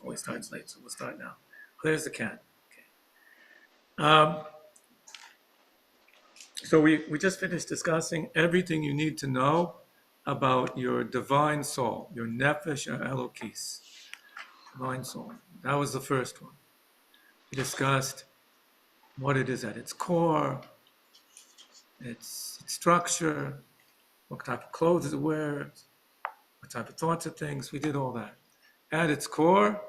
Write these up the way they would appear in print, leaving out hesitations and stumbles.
always starts late, so we'll start now. There's the cat. Okay. So we just finished discussing everything you need to know about your divine soul, your nefesh elokis, divine soul. That was the first one. We discussed what it is at its core, its structure, what type of clothes it wears, what type of thoughts it thinks. We did all that. At its core,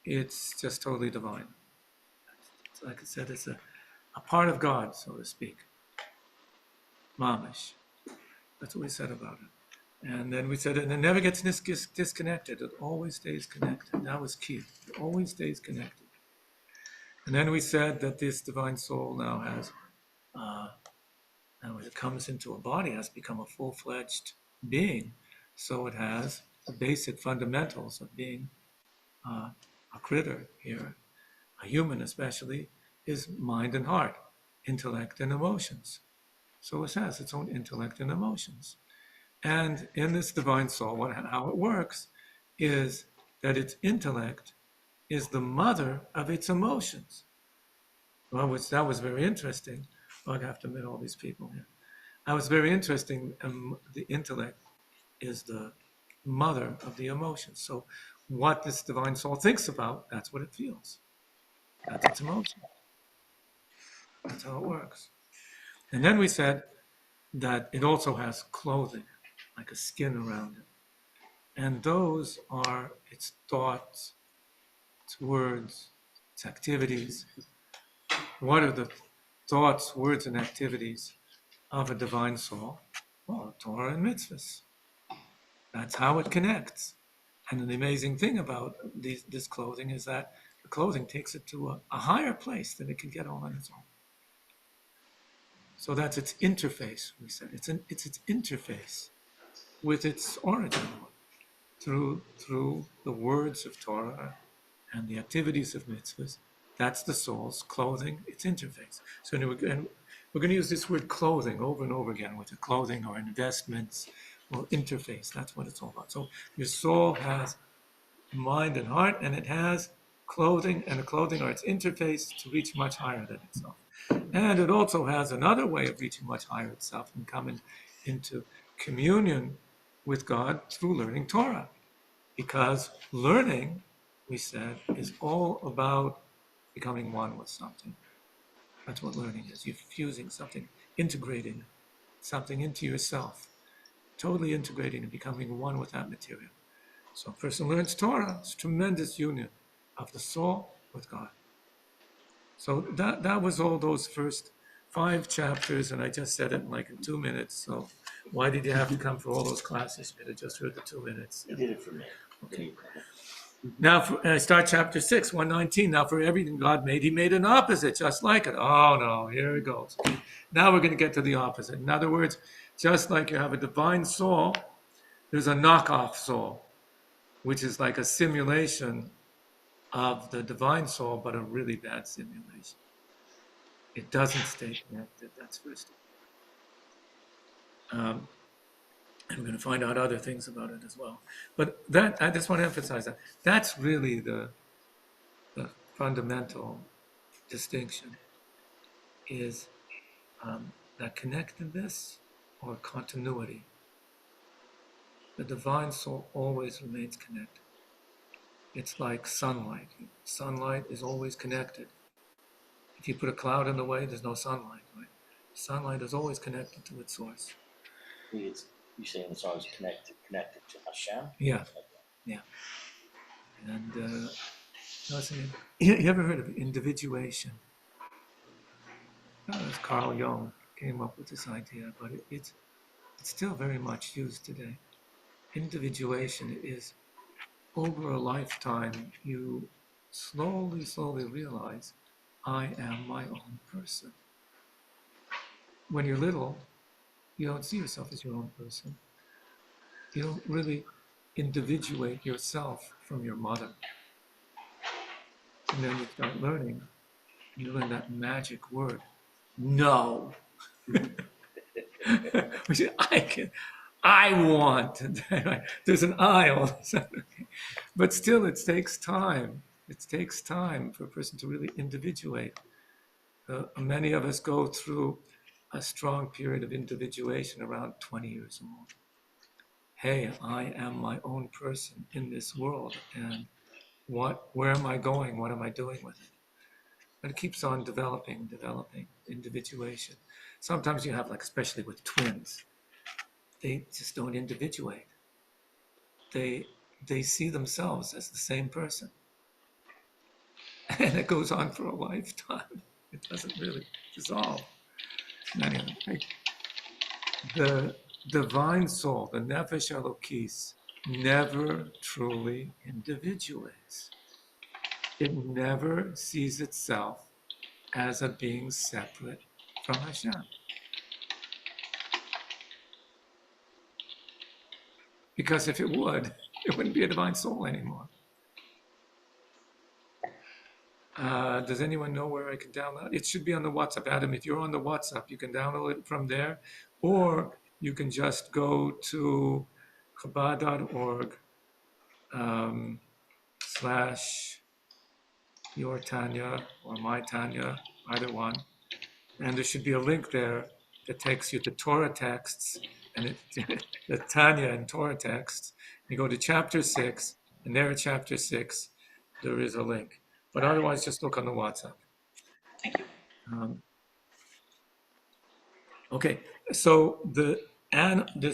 it's just totally divine. Like I said, it's a part of God, so to speak. Mamish. That's what we said about it. And then we said it never gets disconnected. It always stays connected. That was key. It always stays connected. And then we said that this divine soul now has, now as it comes into a body, has become a full-fledged being. So it has the basic fundamentals of being a critter here, a human especially, is mind and heart, intellect and emotions. So it has its own intellect and emotions. And in this divine soul, how it works is that its intellect is the mother of its emotions. Well, that was very interesting. Well, I have to admit all these people here. That was very interesting. The intellect is the mother of the emotions. So what this divine soul thinks about, that's what it feels. That's its emotion. That's how it works. And then we said that it also has clothing, like a skin around it. And those are its thoughts, its words, its activities. What are the thoughts, words, and activities of a divine soul? Well, Torah and mitzvahs. That's how it connects. And the amazing thing about this clothing is that the clothing takes it to a higher place than it can get all on its own. So that's its interface, we said. It's its interface with its origin through the words of Torah and the activities of mitzvahs. That's the soul's clothing, its interface. So we're going to use this word clothing over and over again with the clothing or investments or interface. That's what it's all about. So your soul has mind and heart, and it has clothing, and the clothing are its interface to reach much higher than itself. And it also has another way of reaching much higher itself and coming into communion with God through learning Torah. Because learning, we said, is all about becoming one with something. That's what learning is. You're fusing something, integrating something into yourself, totally integrating and becoming one with that material. So a person learns Torah, it's a tremendous union of the soul with God. So that was all those first 5 chapters, and I just said it in 2 minutes. So why did you have to come for all those classes? You could have just heard the 2 minutes. You did it for me. Okay. Now, I start chapter 6, 119. Now, for everything God made, he made an opposite, just like it. Oh, no, here it goes. Now we're going to get to the opposite. In other words, just like you have a divine soul, there's a knockoff soul, which is like a simulation of the divine soul, but a really bad simulation. It doesn't stay connected. That's first. And we're going to find out other things about it as well. But that, I just want to emphasize that. That's really the fundamental distinction, is that connectedness or continuity. The divine soul always remains connected. It's like sunlight. Sunlight is always connected. If you put a cloud in the way, there's no sunlight, right? Sunlight is always connected to its source. You're saying it's always connected to Hashem? Yeah, yeah. And you ever heard of individuation? Carl Jung came up with this idea, but it's still very much used today. Individuation is, over a lifetime, you slowly realize, I am my own person. When you're little, you don't see yourself as your own person. You don't really individuate yourself from your mother. And then you start learning, you learn that magic word, no. Which I want. There's an I all of a sudden. But still, it takes time. It takes time for a person to really individuate. Many of us go through a strong period of individuation around 20 years old. Hey, I am my own person in this world, and where am I going? What am I doing with it? But it keeps on developing, individuation. Sometimes you have, like, especially with twins, they just don't individuate. They see themselves as the same person. And it goes on for a lifetime. It doesn't really dissolve. Anyway, the divine soul, the nefesh elokis, never truly individuates. It never sees itself as a being separate from Hashem. Because if it would, it wouldn't be a divine soul anymore. Does anyone know where I can download? It should be on the WhatsApp. Adam, if you're on the WhatsApp, you can download it from there, or you can just go to chabad.org / your Tanya or my Tanya, either one. And there should be a link there that takes you to Torah texts, and the Tanya and Torah texts. You go to chapter 6, and there at chapter 6, there is a link. But otherwise, just look on the WhatsApp. Thank you. Okay, so this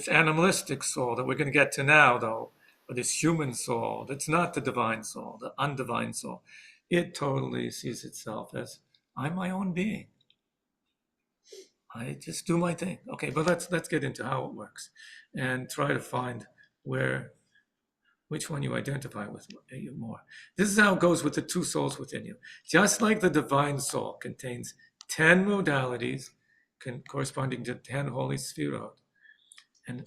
animalistic soul that we're going to get to now, though, or this human soul, that's not the divine soul, the undivine soul, it totally sees itself as, I'm my own being. I just do my thing. Okay, but let's get into how it works and try to find which one you identify with more. This is how it goes with the two souls within you. Just like the divine soul contains 10 modalities corresponding to 10 holy sefirot, and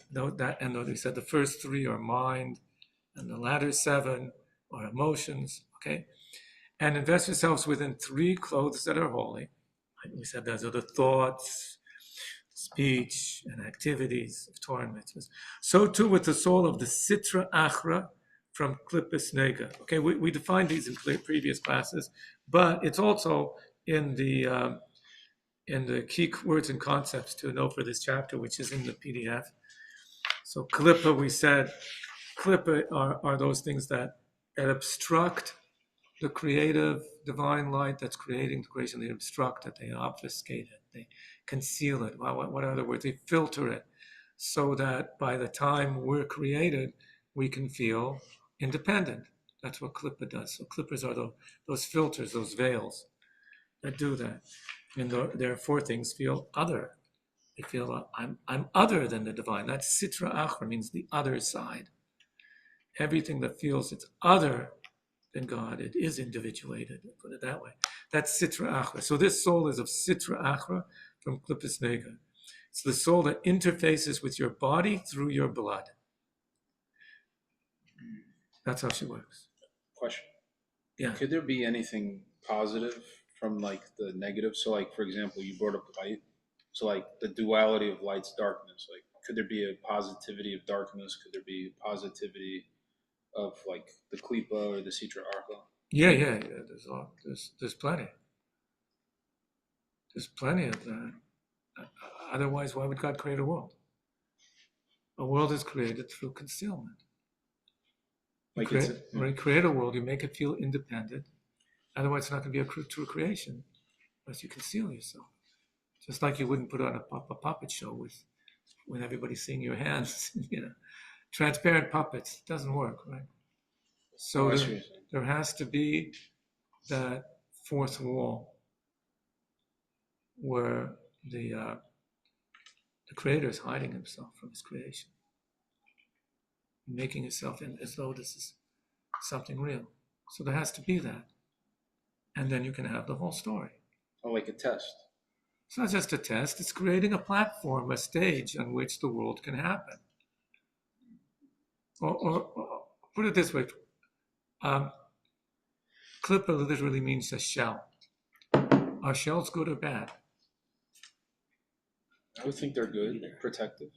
we said the first 3 are mind, and the latter 7 are emotions. Okay, and invest yourselves within 3 clothes that are holy. We said those are the thoughts, speech, and activities of Torah and mitzvahs. So too with the soul of the Sitra Achra from Klippus Nega. Okay, we defined these in previous classes, but it's also in the key words and concepts to know for this chapter, which is in the PDF. So Klippa, we said, Klippa are those things that obstruct the creative divine light that's creating the creation. They obstruct it, they obfuscate it, they conceal it. What other words? They filter it so that by the time we're created, we can feel independent. That's what Klippa does. So Klippas are those filters, those veils that do that. And therefore things feel other. They feel I'm other than the divine. That's Sitra Achra, means the other side. Everything that feels it's other than God, it is individuated, put it that way. That's Sitra Achra. So this soul is of Sitra Achra from Klippus Nega. It's the soul that interfaces with your body through your blood. That's how she works. Question. Yeah. Could there be anything positive from like the negative? So like, for example, you brought up light. So like the duality of light's darkness, like could there be a positivity of darkness? Could there be a positivity of like the Klippa or the Sitra Achra? Yeah. There's plenty. There's plenty of that. Otherwise, why would God create a world? A world is created through concealment. When you create a world, you make it feel independent. Otherwise, it's not going to be a true creation unless you conceal yourself. Just like you wouldn't put on a puppet show when everybody's seeing your hands. Transparent puppets doesn't work, right? So there has to be that fourth wall where the creator is hiding himself from his creation, making himself as though this is something real. So there has to be that. And then you can have the whole story. Oh, like a test. It's not just a test, it's creating a platform, a stage on which the world can happen. Or put it this way, Klippa literally means a shell. Are shells good or bad? I would think they're good, protective.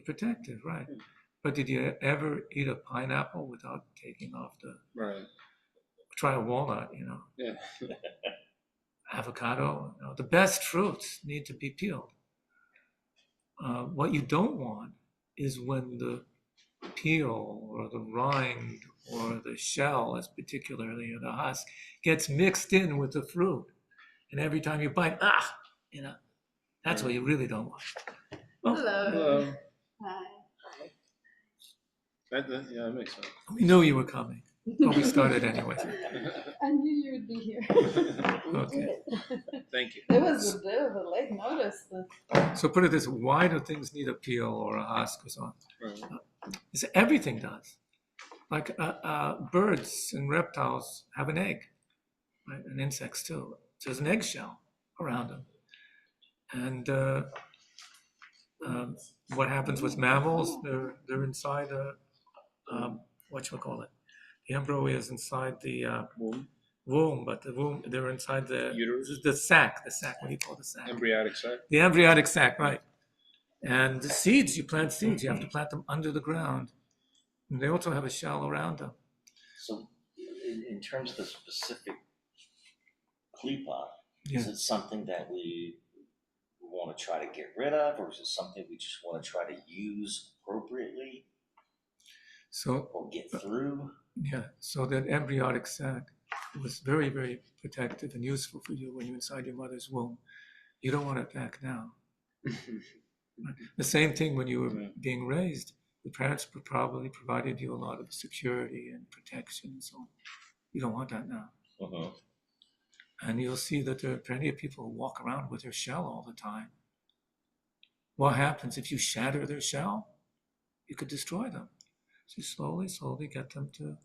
Protective, right. But did you ever eat a pineapple without taking off the... Right. Try a walnut, Yeah. avocado. The best fruits need to be peeled. What you don't want is when the peel or the rind or the shell, as particularly, or the husk, gets mixed in with the fruit. And every time you bite, that's what you really don't want. Oh, Hello. Hi. That makes sense. we knew you were coming. But we started anyway. I knew you would be here. Okay. Thank you. It was a bit of a late notice. So put it this way, why do things need a peel or a husk or so on? Right. It's everything does. Like birds and reptiles have an egg, right? And insects too. So there's an eggshell around them. And what happens with mammals? They're inside whatchamacallit? The embryo is inside the womb, but they're inside the uterus, the sac. What do you call the sac? Embryonic sac. The embryonic sac, right? And the seeds, you plant seeds. You have to plant them under the ground. And they also have a shell around them. So, in terms of the specific klipa, Yeah. is it something that we want to try to get rid of, or is it something we just want to try to use appropriately So or get through? yeah, so that embryonic sac was very, very protective and useful for you when you're inside your mother's womb. You don't want it back now. Right? The same thing when you were being raised. The parents probably provided you a lot of security and protection and so on. You don't want that now. Uh-huh. And you'll see that there are plenty of people who walk around with their shell all the time. What happens if you shatter their shell? You could destroy them. So you slowly get them to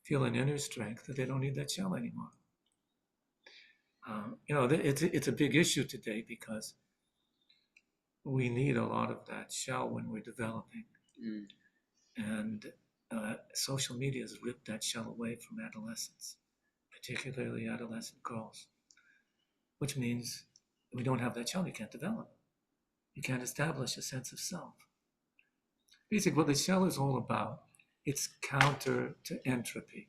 feel an inner strength that they don't need that shell anymore. It's a big issue today because we need a lot of that shell when we're developing. And social media has ripped that shell away from adolescents, particularly adolescent girls, which means we don't have that shell, you can't develop. You can't establish a sense of self. Basically, what the shell is all about, it's counter to entropy.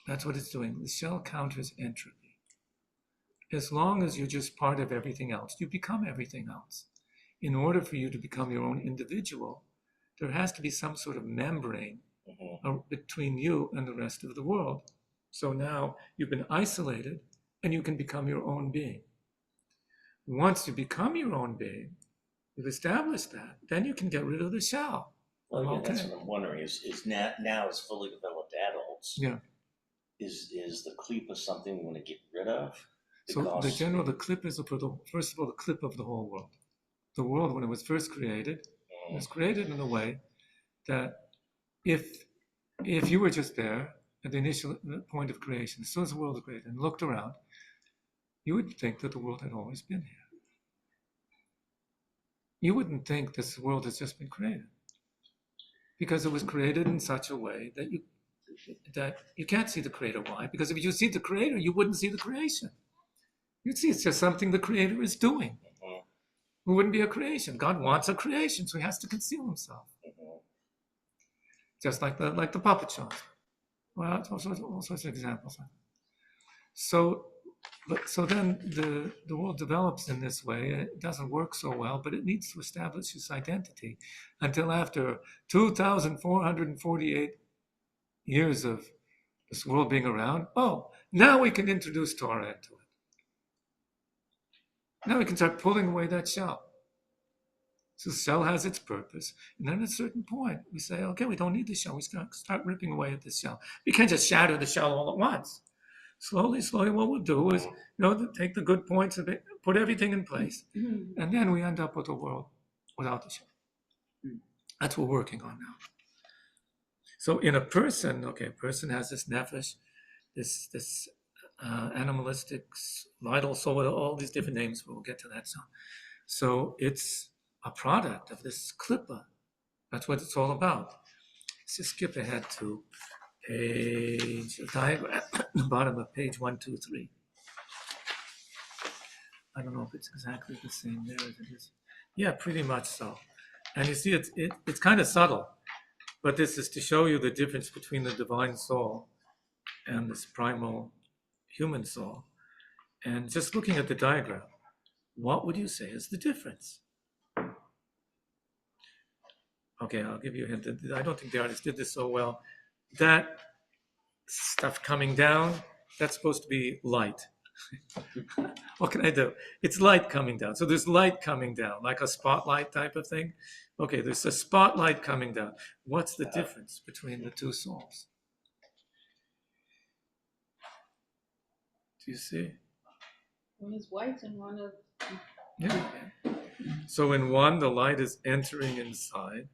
That's what it's doing. The shell counters entropy. As long as you're just part of everything else, you become everything else. In order for you to become your own individual, there has to be some sort of membrane between you and the rest of the world. So now you've been isolated and you can become your own being. Once you become your own being, you've established that, then you can get rid of the shell. Well, yeah, that's what I'm wondering. Is now as fully developed adults, is the klipa something we want to get rid of? So the clip is first of all the clip of the whole world. The world, when it was first created, was created in a way that if you were just there at the initial point of creation, as soon as the world was created and looked around, you would think that the world had always been here. You wouldn't think this world has just been created, because it was created in such a way that you can't see the creator. Why? Because if you see the creator, you wouldn't see the creation. You'd see it's just something the creator is doing. It wouldn't be a creation. God wants a creation, so he has to conceal himself. Just like the puppet shows. Well, all sorts of examples. So then the world develops in this way. It doesn't work so well, but it needs to establish its identity until after 2,448 years of this world being around. Oh, now we can introduce Torah into it. Now we can start pulling away that shell. So the shell has its purpose. And then at a certain point, we say, okay, we don't need the shell. We start ripping away at the shell. We can't just shatter the shell all at once. Slowly, what we'll do is, take the good points of it, put everything in place, and then we end up with a world without the shell. That's what we're working on now. So in a person, a person has this nefesh, this animalistic, vital soul, all these different names. We'll get to that soon. So it's a product of this klipa. That's what it's all about. Let's just skip ahead to diagram at the bottom of page 123. I don't know if it's exactly the same there as it is. Yeah, pretty much so. And you see, it's kind of subtle, but this is to show you the difference between the divine soul and this primal human soul. And just looking at the diagram, what would you say is the difference? Okay, I'll give you a hint. I don't think the artist did this so well. That stuff coming down, that's supposed to be light. What can I do? It's light coming down. So there's light coming down, like a spotlight type of thing. Okay, there's a spotlight coming down. What's the difference between the two souls? Do you see? One is white and one is. Yeah. So in one, the light is entering inside,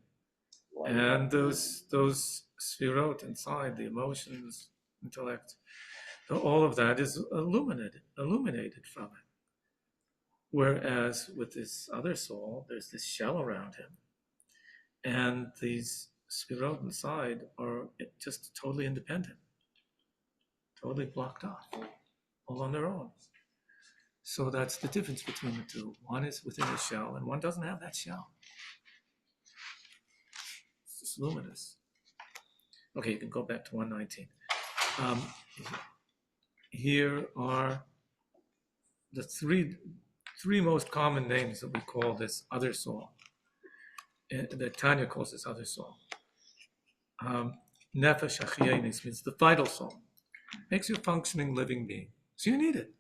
and those sphirot inside, the emotions, intellect, all of that is illuminated from it. Whereas with this other soul, there's this shell around him, and these sphirot inside are just totally independent, totally blocked off, all on their own. So that's the difference between the two. One is within the shell, and one doesn't have that shell. It's just luminous. Okay, you can go back to 119. Here are the three most common names that we call this other soul, that Tanya calls this other soul. Nefesh achienis means the vital soul. Makes you a functioning living being. So you need it.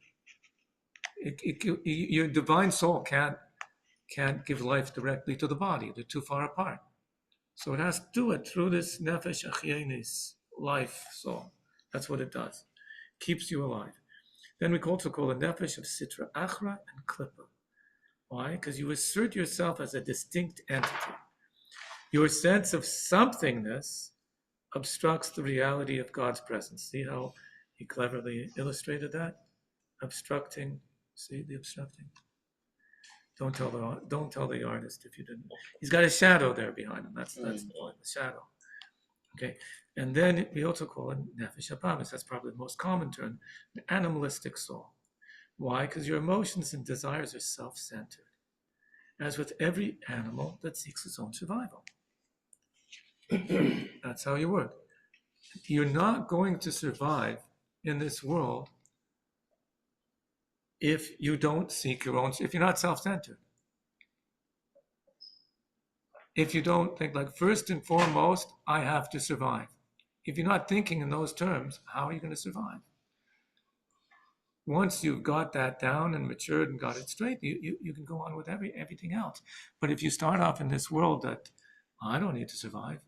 Your divine soul can't give life directly to the body. They're too far apart. So it has to do it through this nefesh achienis, life soul. That's what it does. Keeps you alive. Then we also call the nefesh of sitra achra and klippa. Why? Because you assert yourself as a distinct entity. Your sense of somethingness obstructs the reality of God's presence. See how he cleverly illustrated that? Obstructing. See the obstructing? Don't tell the artist if you didn't. He's got a shadow there behind him. That's the point, the shadow. Okay, and then we also call it nefesh habamis. That's probably the most common term, an animalistic soul. Why? Because your emotions and desires are self-centered, as with every animal that seeks its own survival. That's how you work. You're not going to survive in this world if you don't seek your own, if you're not self-centered. If you don't think like, first and foremost, I have to survive. If you're not thinking in those terms, how are you going to survive? Once you've got that down and matured and got it straight, you can go on with everything else. But if you start off in this world that, I don't need to survive,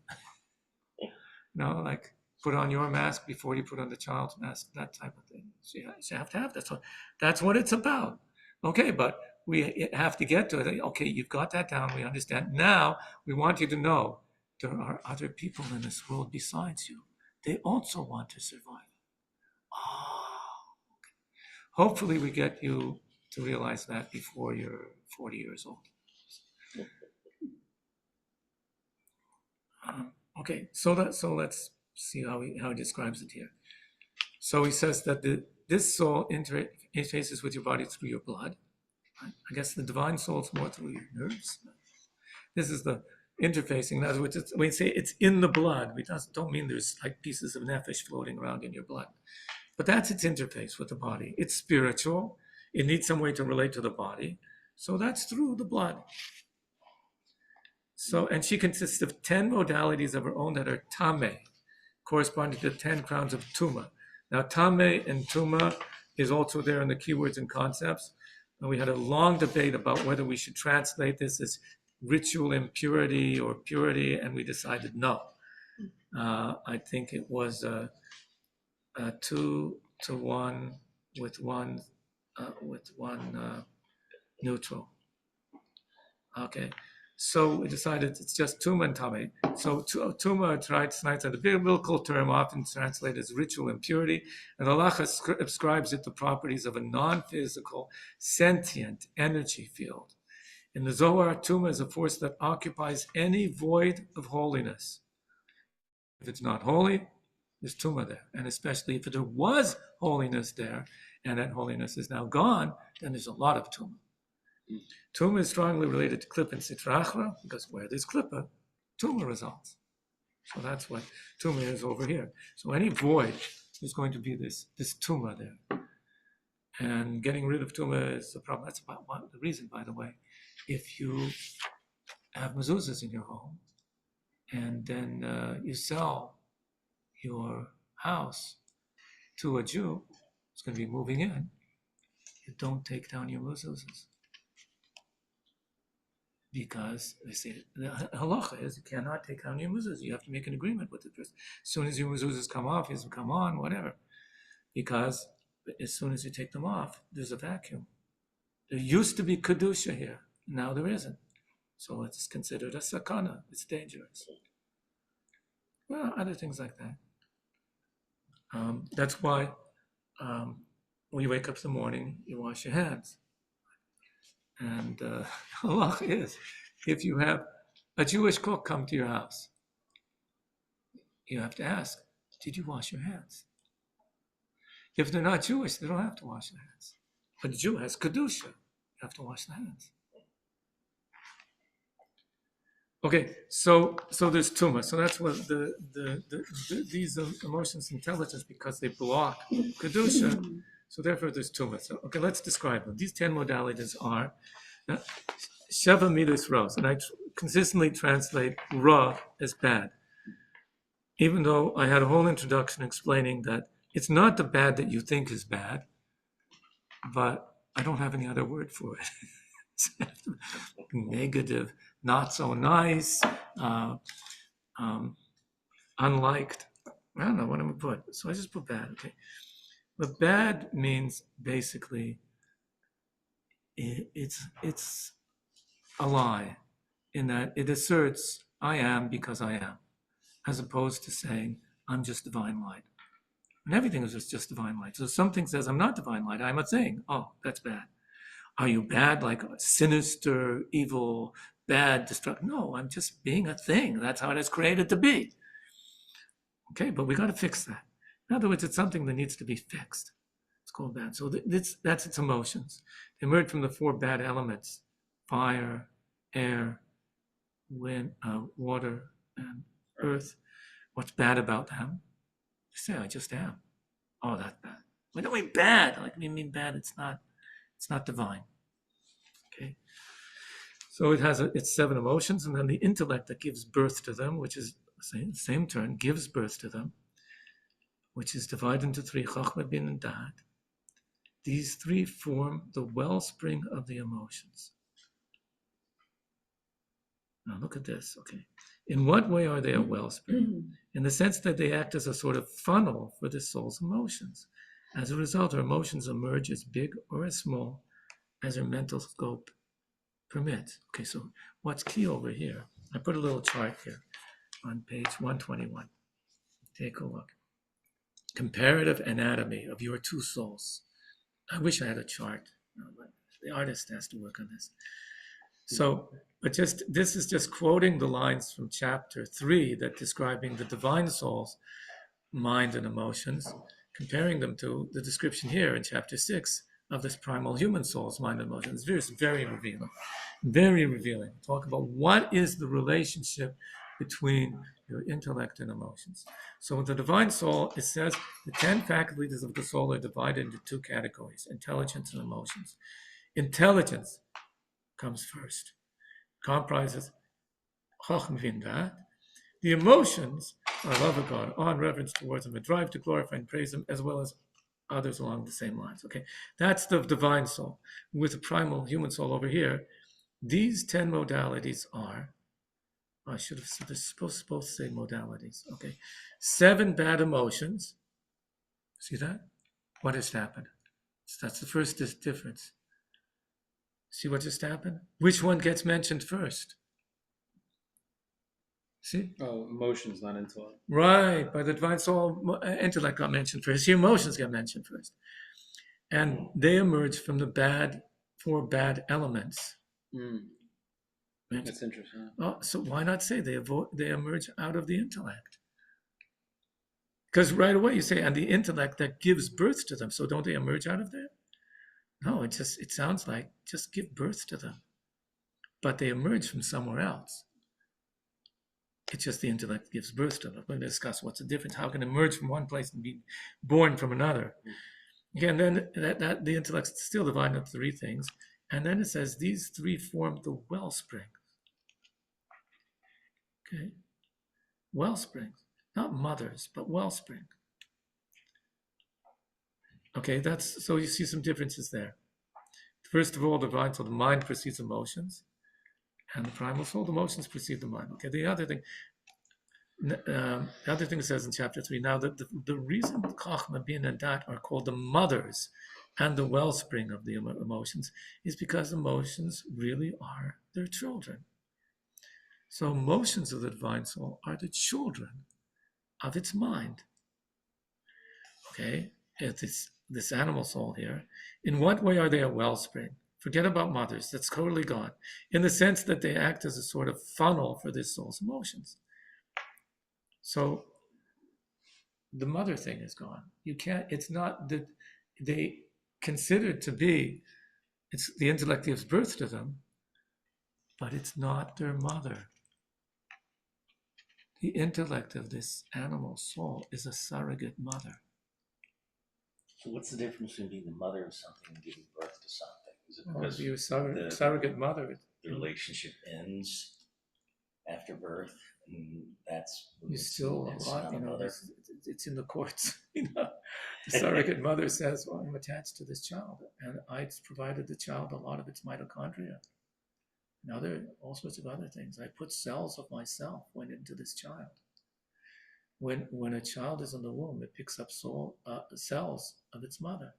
like put on your mask before you put on the child's mask, that type of thing. So you have to have that. That's what it's about. Okay, but we have to get to it. Okay, you've got that down. We understand. Now, we want you to know there are other people in this world besides you. They also want to survive. Okay. Hopefully, we get you to realize that before you're 40 years old. Okay, so let's see how he describes it here. So he says that this soul interfaces with your body through your blood. I guess the divine soul is more through your nerves. This is the interfacing. In other words, when we say it's in the blood, we don't mean there's like pieces of nefesh floating around in your blood. But that's its interface with the body. It's spiritual. It needs some way to relate to the body. So that's through the blood. So, and she consists of 10 modalities of her own that are tameh, corresponding to 10 crowns of tuma. Now, tameh and tuma is also there in the keywords and concepts. And we had a long debate about whether we should translate this as ritual impurity or purity, and we decided no. I think it was 2 to 1 with one neutral. Okay, so we decided it's just tuma and tameh. So tuma tonight's a biblical term often translated as ritual impurity, and Allah ascribes it the properties of a non-physical, sentient energy field. In the Zohar, tuma is a force that occupies any void of holiness. If it's not holy, there's tuma there, and especially if there was holiness there, and that holiness is now gone, then there's a lot of tuma. Tumah is strongly related to klippa and sitra achra, because where there's klippa, tumah results. So that's what tumah is over here. So any void is going to be this tumah there. And getting rid of tumah is a problem. That's about the reason, by the way. If you have mezuzahs in your home, and then you sell your house to a Jew who's going to be moving in, you don't take down your mezuzahs. Because they say the halacha is you cannot take down your mezuzahs. You have to make an agreement with the person. As soon as your mezuzahs come off, you come on, whatever. Because as soon as you take them off, there's a vacuum. There used to be kedusha here. Now there isn't. So it's considered a sakana. It's dangerous. Well, other things like that. That's why when you wake up in the morning, you wash your hands. And halach is, if you have a Jewish cook come to your house, you have to ask, did you wash your hands? If they're not Jewish, they don't have to wash their hands. But the Jew has kedusha, you have to wash the hands. Okay, so there's tumah. So that's what these emotions, intelligence, because they block kedusha. So therefore, there's tumah. So okay, let's describe them. These 10 modalities are sheva midas ra, and I consistently translate ra as bad, even though I had a whole introduction explaining that it's not the bad that you think is bad, but I don't have any other word for it. It's negative, not so nice, unliked. I don't know what I'm going to put, so I just put bad. Okay, but bad means basically it's a lie, in that it asserts I am because I am, as opposed to saying I'm just divine light. And everything is just divine light. So if something says I'm not divine light, I'm a thing. Oh, that's bad. Are you bad, like sinister, evil, bad, destructive? No, I'm just being a thing. That's how it is created to be. Okay, but we got to fix that. In other words, it's something that needs to be fixed. It's called bad. So that's its emotions. They emerge from the 4 bad elements: fire, air, wind, water, and earth. What's bad about them? You say, I just am. Oh, that's bad. What do you mean bad? Like, you mean bad? It's not divine. Okay. So it has its 7 emotions, and then the intellect that gives birth to them, which is same turn, gives birth to them, which is divided into 3, chachma, bin, and dat. These 3 form the wellspring of the emotions. Now look at this, okay. In what way are they a wellspring? In the sense that they act as a sort of funnel for the soul's emotions. As a result, our emotions emerge as big or as small as our mental scope permits. Okay, so what's key over here? I put a little chart here on page 121. Take a look. Comparative anatomy of your 2 souls. I wish I had a chart, but the artist has to work on this. So, but this is just quoting the lines from chapter 3 that describing the divine soul's mind and emotions, comparing them to the description here in chapter 6 of this primal human soul's mind and emotions. It's very revealing, very revealing. Talk about what is the relationship between your intellect and emotions. So with the divine soul, it says the 10 faculties of the soul are divided into 2 categories: intelligence and emotions. Intelligence comes first, comprises chachma v'indat. The emotions are love of God, awe and reverence towards Him, a drive to glorify and praise Him, as well as others along the same lines. Okay, that's the divine soul. With the primal human soul over here, these 10 modalities are, I should have said, they're supposed to say modalities. Okay, 7 bad emotions. See that? What just happened? So that's the first difference. See what just happened? Which one gets mentioned first? See? Oh, emotions, not intellect. Right. By the divine soul, intellect got mentioned first. The emotions got mentioned first. And they emerge from the 4 bad elements. That's interesting. Oh, so why not say they emerge out of the intellect? Because right away you say, and the intellect that gives birth to them. So don't they emerge out of there? No, it sounds like just give birth to them. But they emerge from somewhere else. It's just the intellect gives birth to them. We're going to discuss what's the difference. How can it emerge from one place and be born from another? Again, then that the intellect is still divided into three things. And then it says these three form the wellspring. Okay? Wellspring. Not mothers, but wellspring. Okay, so you see some differences there. First of all, the divine soul, the mind precedes emotions. And the primal soul, the emotions precede the mind. Okay, the other thing it says in chapter 3, now that the reason Chachma, Bin, and Dat are called the mothers and the wellspring of the emotions is because emotions really are their children. So emotions of the divine soul are the children of its mind. Okay, it's this animal soul here. In what way are they a wellspring? Forget about mothers, that's totally gone. In the sense that they act as a sort of funnel for this soul's emotions. So the mother thing is gone. It's not that they consider it to be, it's the intellect gives birth to them, but it's not their mother. The intellect of this animal soul is a surrogate mother. So what's the difference between being the mother of something and giving birth to something? Is it Because because surrogate mother, the relationship ends after birth, and that's you still it's a lot, not a mother. it's in the courts. The surrogate mother says, well, I'm attached to this child, and I provided the child a lot of its mitochondria and all sorts of other things. I put cells of myself went into this child. When a child is in the womb, it picks up cells of its mother.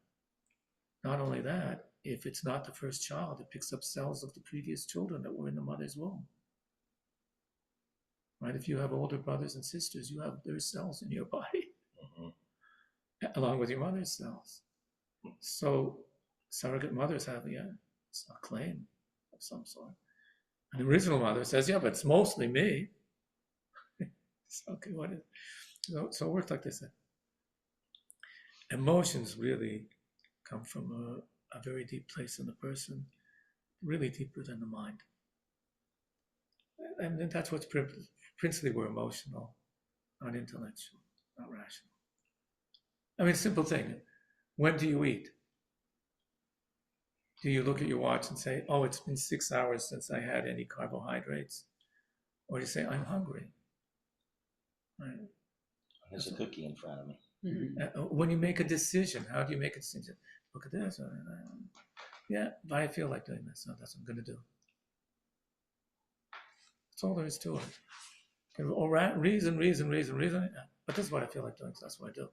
Not only that, if it's not the first child, it picks up cells of the previous children that were in the mother's womb. Right? If you have older brothers and sisters, you have their cells in your body, along with your mother's cells. So surrogate mothers have a claim of some sort. And the original mother says, yeah, but it's mostly me. Okay, what is so it works like this. Emotions really come from a very deep place in the person, really deeper than the mind. And then that's what's principally we're emotional, not intellectual, not rational. I mean, simple thing. When do you eat? Do you look at your watch and say, oh, it's been 6 hours since I had any carbohydrates? Or do you say, I'm hungry? Right? There's a cookie in front of me. When you make a decision, how do you make a decision? Look at this. Yeah, but I feel like doing this, so that's what I'm going to do. That's all there is to it. Or reason. But this is what I feel like doing, so that's what I do.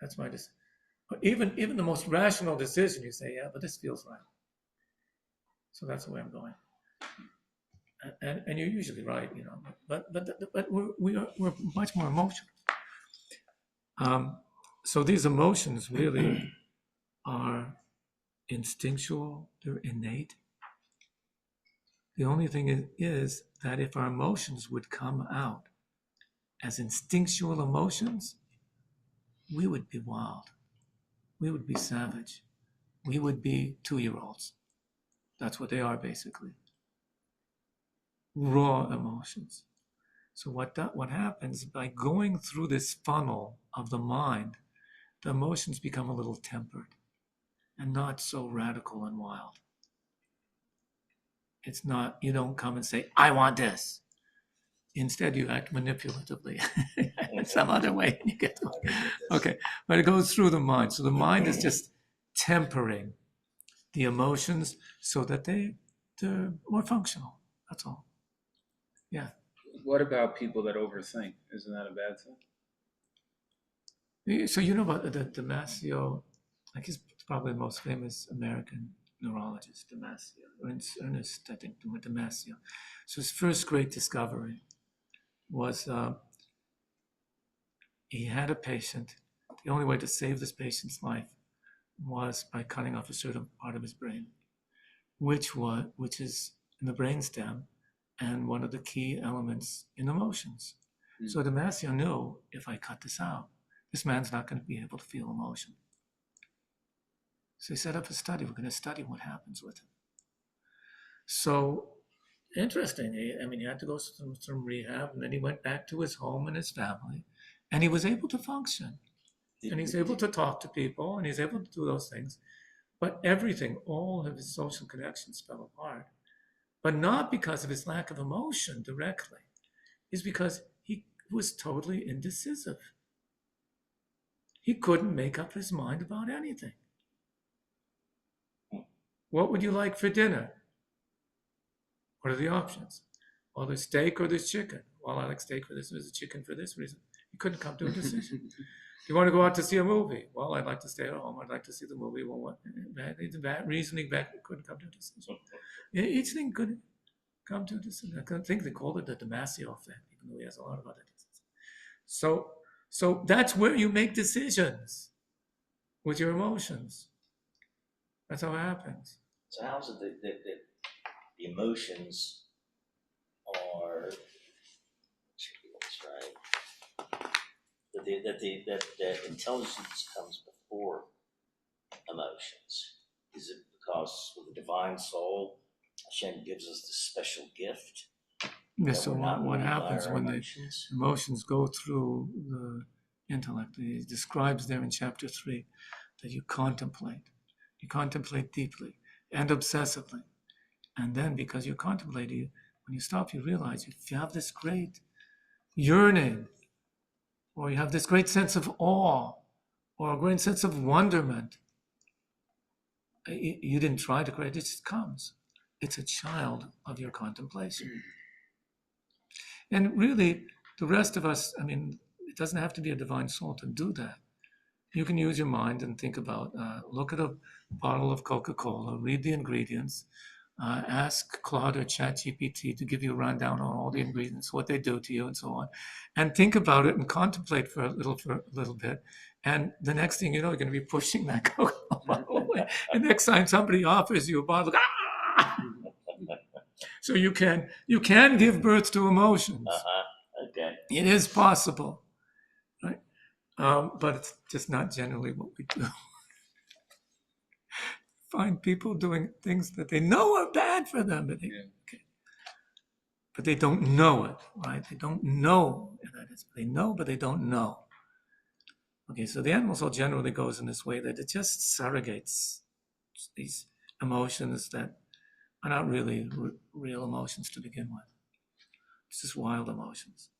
That's my decision. Even the most rational decision, you say, yeah, but this feels right. So that's the way I'm going. And you're usually right, But we're much more emotional. So these emotions really are instinctual, they're innate. The only thing is that if our emotions would come out as instinctual emotions, we would be wild. We would be savage. We would be 2-year-olds. That's what they are, basically. Raw emotions. So what happens by going through this funnel of the mind, the emotions become a little tempered and not so radical and wild. It's not, you don't come and say, I want this. Instead, you act manipulatively in some other way. And you get okay, but it goes through the mind. So the mind is just tempering the emotions so that they're more functional. That's all. Yeah. What about people that overthink? Isn't that a bad thing? So you know about the Damasio, like he's probably the most famous American neurologist, Damasio, Ernest, I think, Damasio. So his first great discovery was he had a patient. The only way to save this patient's life was by cutting off a certain part of his brain, which is in the brainstem and one of the key elements in emotions. So Damasio knew, if I cut this out, this man's not going to be able to feel emotion. So he set up a study. We're going to study what happens with him. So interesting. He had to go through some rehab, and then he went back to his home and his family, and he was able to function. And he's able to talk to people, and he's able to do those things. But everything, all of his social connections fell apart. But not because of his lack of emotion directly. It's because he was totally indecisive. He couldn't make up his mind about anything. What would you like for dinner? What are the options? Well, there's steak or there's chicken. Well, I like steak for this, there's chicken for this reason. He couldn't come to a decision. You want to go out to see a movie? Well, I'd like to stay at home. I'd like to see the movie. Well, what? Reasoning back, couldn't come to a decision. Each thing couldn't come to a decision. I think they called it the Damasio effect, even though he has a lot of other decisions. So that's where you make decisions with your emotions. That's how it happens. So how is it that the emotions are, right? That intelligence comes before emotions. Is it because with the divine soul, Hashem gives us this special gift? Yes, so what happens when the emotions go through the intellect? He describes there in chapter 3 that you contemplate deeply and obsessively. And then because you contemplate, when you stop, you realize if you have this great yearning, or you have this great sense of awe, or a great sense of wonderment, you didn't try to create it, it just comes. It's a child of your contemplation. And really, the rest of us, it doesn't have to be a divine soul to do that. You can use your mind and think about, look at a bottle of Coca-Cola, read the ingredients, ask Claude or ChatGPT to give you a rundown on all the ingredients, what they do to you, and so on. And think about it and contemplate for a little bit. And the next thing you know, you're going to be pushing that Coca-Cola bottle away. And next time somebody offers you a bottle, So you can give birth to emotions. Okay. It is possible, right? But it's just not generally what we do. Find people doing things that they know are bad for them, but they don't know it, right? They don't know that they know, but they don't know. Okay, so the animal soul generally goes in this way that it just surrogates these emotions that are not really real emotions to begin with. It's just wild emotions.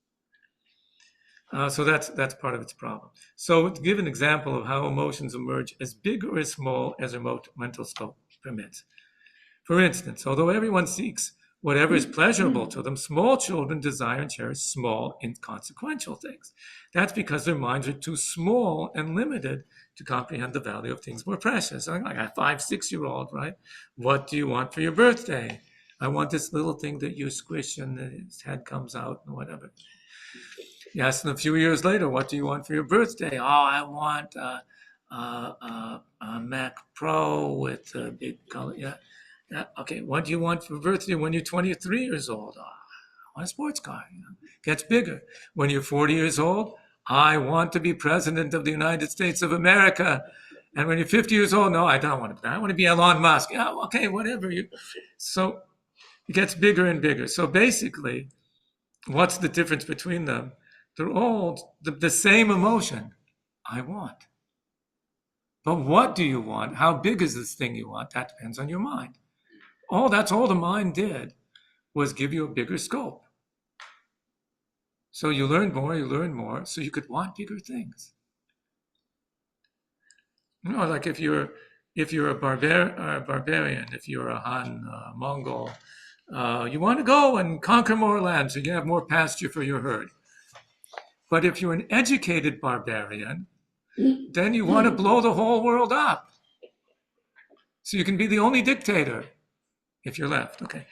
So that's part of its problem. So to give an example of how emotions emerge as big or as small as their mental scope permits. For instance, although everyone seeks whatever is pleasurable to them, small children desire and cherish small, inconsequential things. That's because their minds are too small and limited to comprehend the value of things more precious. Like a 5-6-year-old, right? What do you want for your birthday? I want this little thing that you squish and his head comes out and whatever. Yes, and a few years later, what do you want for your birthday? Oh, I want a Mac Pro with a big color. Yeah. Okay, what do you want for birthday when you're 23 years old? Oh, I want a sports car. Gets bigger. When you're 40 years old, I want to be president of the United States of America. And when you're 50 years old, no, I don't want to. I want to be Elon Musk. Yeah, okay, whatever. So it gets bigger and bigger. So basically, what's the difference between them? They're all the same emotion. I want. But what do you want? How big is this thing you want? That depends on your mind. That's all the mind did was give you a bigger scope. So you learned more, so you could want bigger things. Like if you're a barbarian, if you're a Han, Mongol, you want to go and conquer more land so you have more pasture for your herd. But if you're an educated barbarian, then you want to blow the whole world up. So you can be the only dictator if you're left. Okay.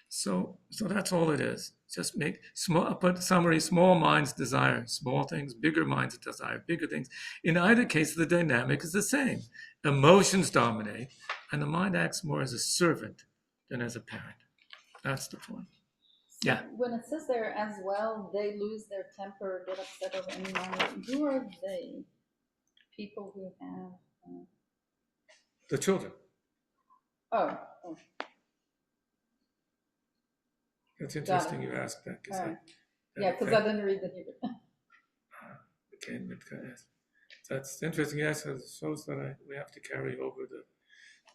So that's all it is. Just make summary, small minds desire small things, bigger minds desire bigger things. In either case, the dynamic is the same. Emotions dominate, and the mind acts more as a servant than as a parent. That's the point. Yeah. When it says there as well, they lose their temper, get upset over any minor. Who are they? People who have The children. Oh, It's interesting you asked that because alright. Yeah, because I didn't read the Hebrew. That's interesting. Yes, it shows that we have to carry over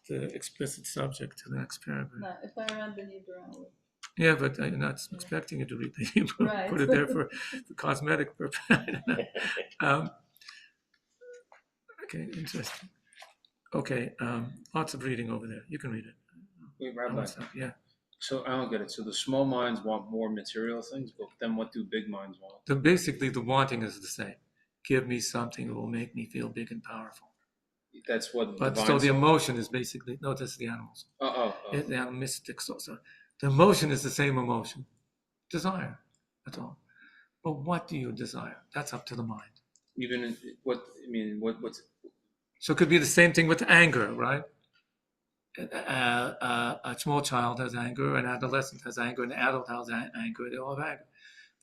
the explicit subject to the next paragraph. No, if I read the Hebrew, I would. Yeah, but I'm not expecting you to read the Hebrew. Right. Put it there for cosmetic purpose. Okay, interesting. Okay, lots of reading over there. You can read it. Wait, Rabbi. Yeah. So I don't get it. So the small minds want more material things, but then what do big minds want? Basically, the wanting is the same. Give me something that will make me feel big and powerful. That's what. But so the emotion is basically that's the animals. The animistic soul. So the emotion is the same emotion, desire. That's all. But what do you desire? That's up to the mind. Even what's. So it could be the same thing with anger, right? A small child has anger, an adolescent has anger, an adult has anger. They all have anger.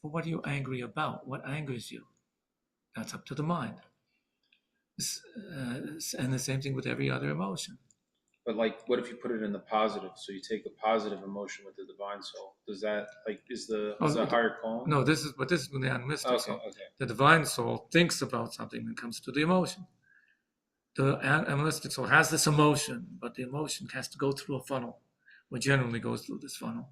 But what are you angry about? What angers you? That's up to the mind. And the same thing with every other emotion. But what if you put it in the positive? So you take a positive emotion with the divine soul. Does that is the higher calling? No, this is with the animistic soul. Okay. The divine soul thinks about something when it comes to the emotion. The animalistic soul has this emotion, but the emotion has to go through a funnel, which generally goes through this funnel.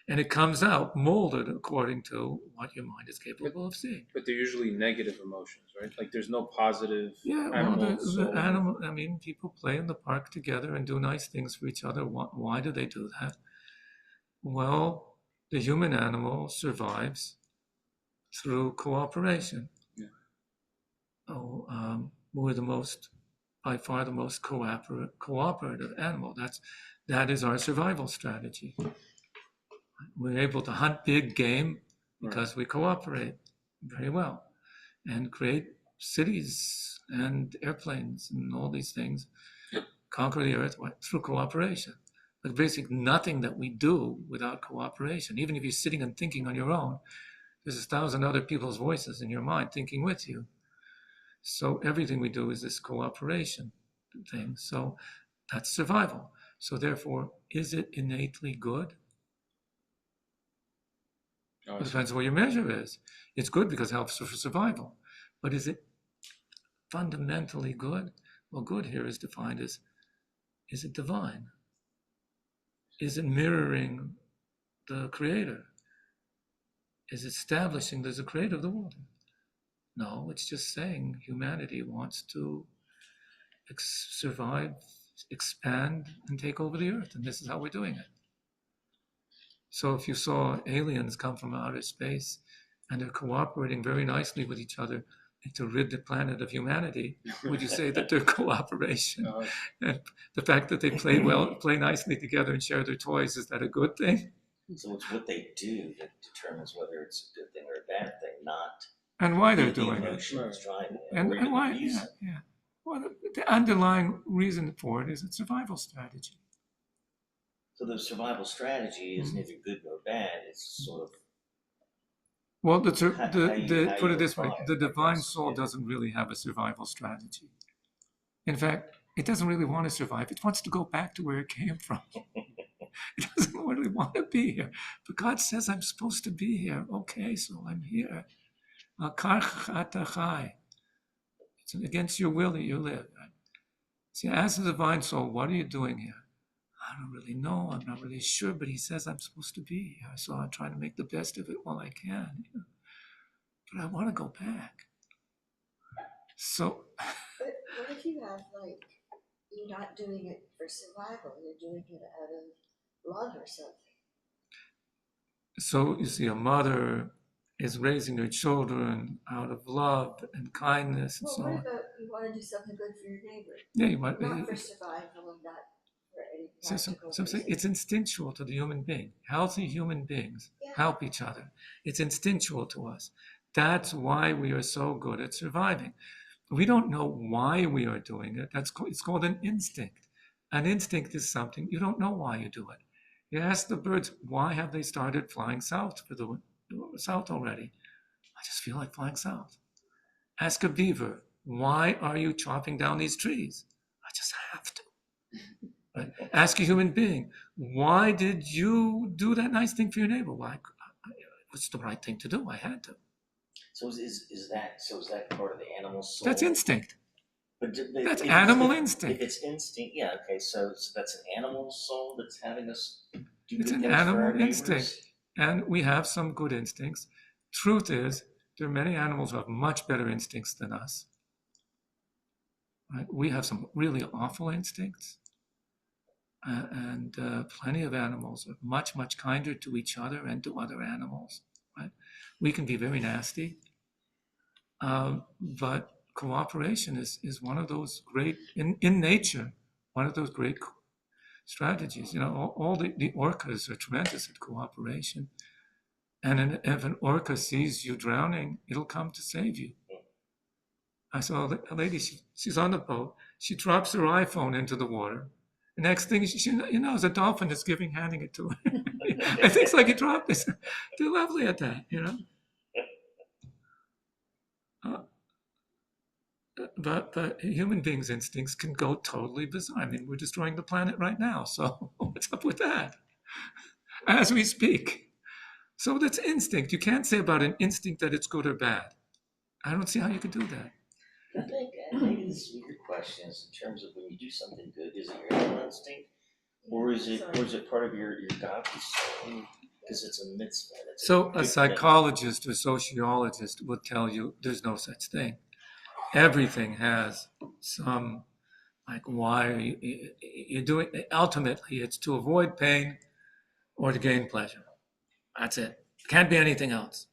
And it comes out molded according to what your mind is capable of seeing. But they're usually negative emotions, right? There's no positive animal. I mean, people play in the park together and do nice things for each other. Why do they do that? Well, the human animal survives through cooperation. Yeah. We're by far the most cooperative animal. That is our survival strategy. We're able to hunt big game because we cooperate very well and create cities and airplanes and all these things, conquer the earth through cooperation. But basically nothing that we do without cooperation. Even if you're sitting and thinking on your own, there's 1,000 other people's voices in your mind thinking with you. So everything we do is this cooperation thing. So that's survival. So therefore, is it innately good? It depends on what your measure is. It's good because it helps for survival. But is it fundamentally good? Well, good here is defined as, is it divine? Is it mirroring the Creator? Is it establishing there's a Creator of the world? No, it's just saying humanity wants to survive, expand, and take over the earth, and this is how we're doing it. So if you saw aliens come from outer space and they're cooperating very nicely with each other to rid the planet of humanity, would you say that they're cooperation? And the fact that they play nicely together and share their toys, is that a good thing? So it's what they do that determines whether it's a good thing or a bad thing, not and why they're doing it. And why? Yeah. Well, the underlying reason for it is a survival strategy. So the survival strategy isn't either good nor bad. It's sort of. Well, put it this way: the divine soul doesn't really have a survival strategy. In fact, it doesn't really want to survive. It wants to go back to where it came from. It doesn't really want to be here. But God says, I'm supposed to be here. Okay, so I'm here. It's against your will that you live. See, as the divine soul, what are you doing here? I don't really know. I'm not really sure, but he says I'm supposed to be here. So I'm trying to make the best of it while I can. But I want to go back. So. But what if you have, you're not doing it for survival, you're doing it out of love or something? So you see, a mother is raising her children out of love and kindness and so on. What about you want to do something good for your neighbor? Yeah, you might. Not for survival and not for any. So it's instinctual to the human being. Healthy human beings help each other. It's instinctual to us. That's why we are so good at surviving. We don't know why we are doing it. It's called an instinct. An instinct is something you don't know why you do it. You ask the birds, why have they started flying south south already? I just feel like flying south. Ask a beaver, why are you chopping down these trees? I just have to. Right? Ask a human being, why did you do that nice thing for your neighbor? Why? It's the right thing to do. I had to. So is that part of the animal soul? That's instinct. But That's if animal if instinct. it's instinct, yeah, okay. So that's an animal soul that's having us do It's good an things for our animal instinct. neighbors. And we have some good instincts. Truth is, there are many animals who have much better instincts than us. Right? We have some really awful instincts. And plenty of animals are much, much kinder to each other and to other animals. Right? We can be very nasty, but cooperation is one of those great, in nature, one of those great strategies. You know, all the orcas are tremendous at cooperation. And if an orca sees you drowning, it'll come to save you. I saw a lady, she's on the boat, she drops her iPhone into the water. The next thing, as a dolphin is handing it to her. I think it's like he dropped this. They're lovely at that, But human beings' instincts can go totally bizarre. I mean, we're destroying the planet right now, so what's up with that? As we speak. So that's instinct. You can't say about an instinct that it's good or bad. I don't see how you could do that. I think maybe this weird question is in terms of when you do something good, is it your animal instinct, or is it part of your godly soul? Because it's a mitzvah. So a psychologist or sociologist would tell you there's no such thing. Everything has some, like, why you're doing. Ultimately, it's to avoid pain or to gain pleasure. That's it. Can't be anything else.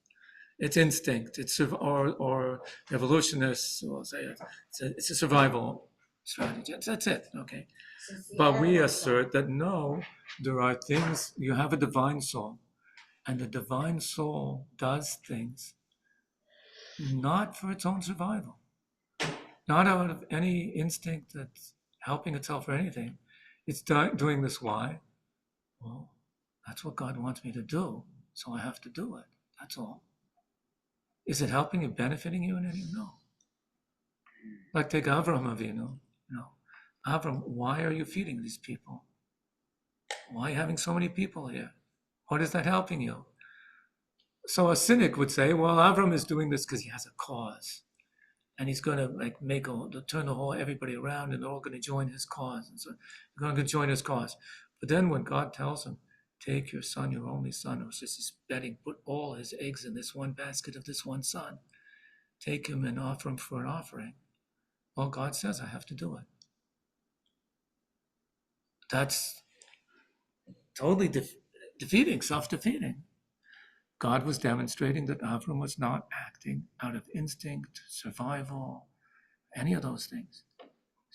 It's instinct. It's or evolutionists will say it's a survival strategy. That's it. Okay. But we assert that no, there are things. You have a divine soul, and the divine soul does things not for its own survival, not out of any instinct that's helping itself or anything. It's doing this. Why? Well, that's what God wants me to do, so I have to do it. That's all. Is it helping you, benefiting you in any? No. Like take Avram Avinu. Avram, why are you feeding these people? Why are you having so many people here? What is that helping you? So a cynic would say, well, Avram is doing this because he has a cause. And he's going to turn everybody around, and they're all going to join his cause. And so they're going to join his cause. But then when God tells him, take your son, your only son, or says he's betting, put all his eggs in this one basket of this one son. Take him and offer him for an offering. Well, God says I have to do it. That's totally defeating, self-defeating. God was demonstrating that Avram was not acting out of instinct, survival, any of those things.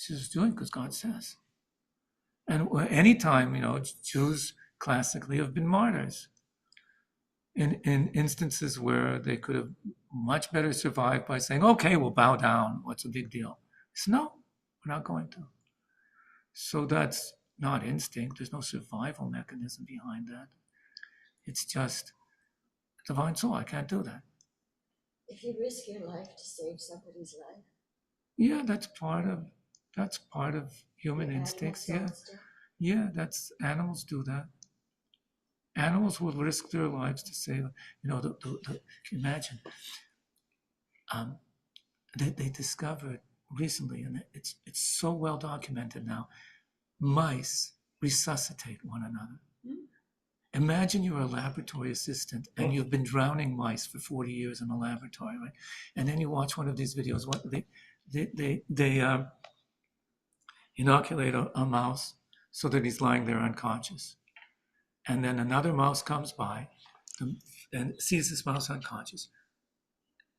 He was doing because God says. And anytime, Jews classically have been martyrs in instances where they could have much better survived by saying, okay, we'll bow down. What's the big deal? He said, no, we're not going to. So that's not instinct. There's no survival mechanism behind that. It's just divine soul. I can't do that. If you risk your life to save somebody's life. Yeah, that's part of human instincts. Yeah. Yeah, animals do that. Animals will risk their lives to save. Can you imagine? They discovered recently, and it's so well documented now. Mice resuscitate one another. Imagine you're a laboratory assistant and you've been drowning mice for 40 years in a laboratory, right? And then you watch one of these videos. What they inoculate a mouse so that he's lying there unconscious, and then another mouse comes by and sees this mouse unconscious,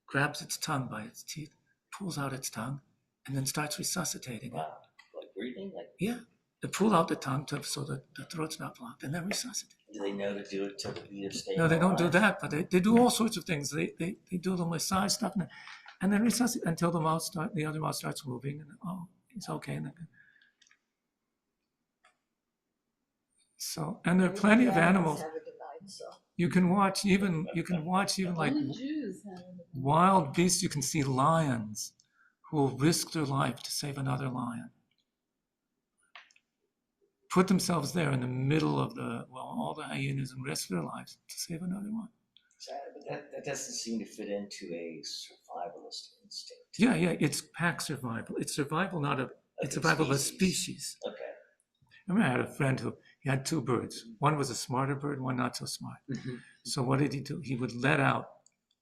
grabs its tongue by its teeth, pulls out its tongue, and then starts resuscitating it. Wow, like breathing, Yeah, they pull out the tongue so that the throat's not blocked, and then resuscitate. Do they know to do it to the beat of staying No, they don't do alive? that, but they do all sorts of things. They do the massage stuff, and then resuscitate until the other mouse starts moving, and it's okay. And then, so, and there are plenty of animals. You can watch even like wild beasts. You can see lions who will risk their life to save another lion. put themselves there in the middle of all the hyenas and risk their lives to save another one. But that doesn't seem to fit into a survivalist instinct. Yeah, it's pack survival. It's survival, it's survival of a species. Okay. I remember I had a friend who he had two birds. One was a smarter bird, one not so smart. So what did he do? He would let out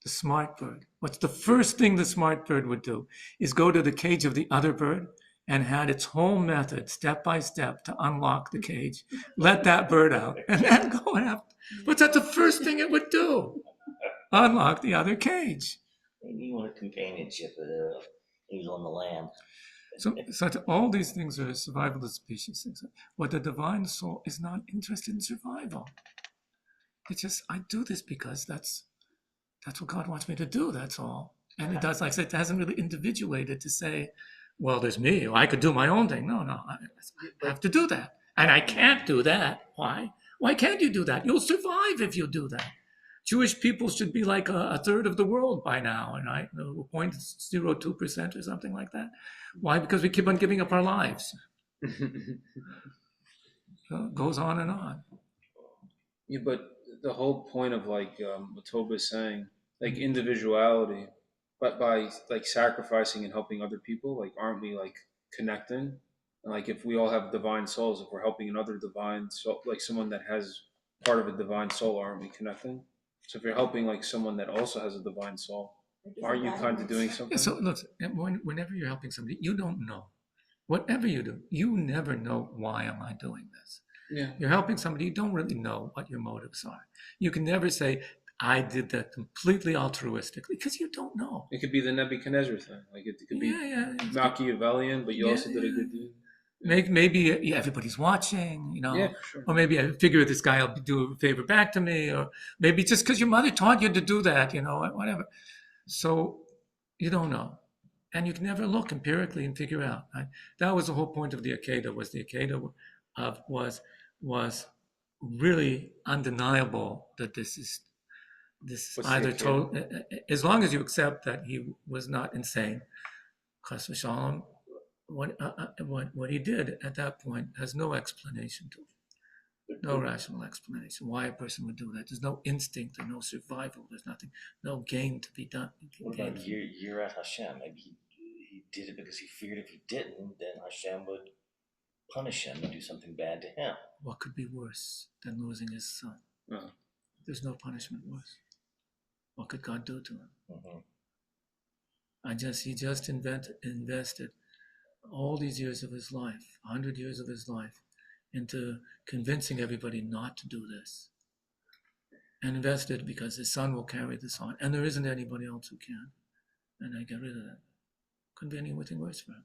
the smart bird. What's the first thing the smart bird would do is go to the cage of the other bird and had its whole method, step by step, to unlock the cage, let that bird out, and then go after. But that's the first thing it would do. Unlock the other cage. Maybe you want a companionship he was on the land. So all these things are survival of species things. What the divine soul is not interested in survival. It's just, I do this because that's what God wants me to do, that's all. And it does, like I said, it hasn't really individuated to say, well, there's me, or I could do my own thing. No, I have to do that. And I can't do that. Why? Why can't you do that? You'll survive if you do that. Jewish people should be like a third of the world by now, and 0.02% or something like that. Why? Because we keep on giving up our lives. So it goes on and on. Yeah, but the whole point of what Toba is saying, like individuality, but by like sacrificing and helping other people, like aren't we like connecting? And like if we all have divine souls, if we're helping another divine soul, like someone that has part of a divine soul, aren't we connecting? So if you're helping like someone that also has a divine soul, aren't you kind of doing something? Yeah, so look, whenever you're helping somebody, you don't know. Whatever you do, you never know, why am I doing this? Yeah. You're helping somebody, you don't really know what your motives are. You can never say, I did that completely altruistically, because you don't know. It could be the Nebuchadnezzar thing. Like it could be Machiavellian, but you also did a good deed. Maybe everybody's watching, Yeah, for sure. or maybe I figure this guy will do a favor back to me, or maybe just because your mother taught you to do that, whatever. So you don't know. And you can never look empirically and figure out. Right? That was the whole point of the Akeda, was really undeniable that this is either total, as long as you accept that he was not insane, Chas v'shalom, what he did at that point has no explanation to it. No rational explanation why a person would do that. There's no instinct, there's no survival, there's nothing, no gain to be done. What about Yirat Hashem? Maybe he did it because he feared if he didn't, then Hashem would punish him and do something bad to him. What could be worse than losing his son? Uh-huh. There's no punishment worse. What could God do to him? Mm-hmm. He just invested all these years of his life, 100 years of his life, into convincing everybody not to do this. And invested because his son will carry this on. And there isn't anybody else who can. And I get rid of that. Couldn't be anything worse for him.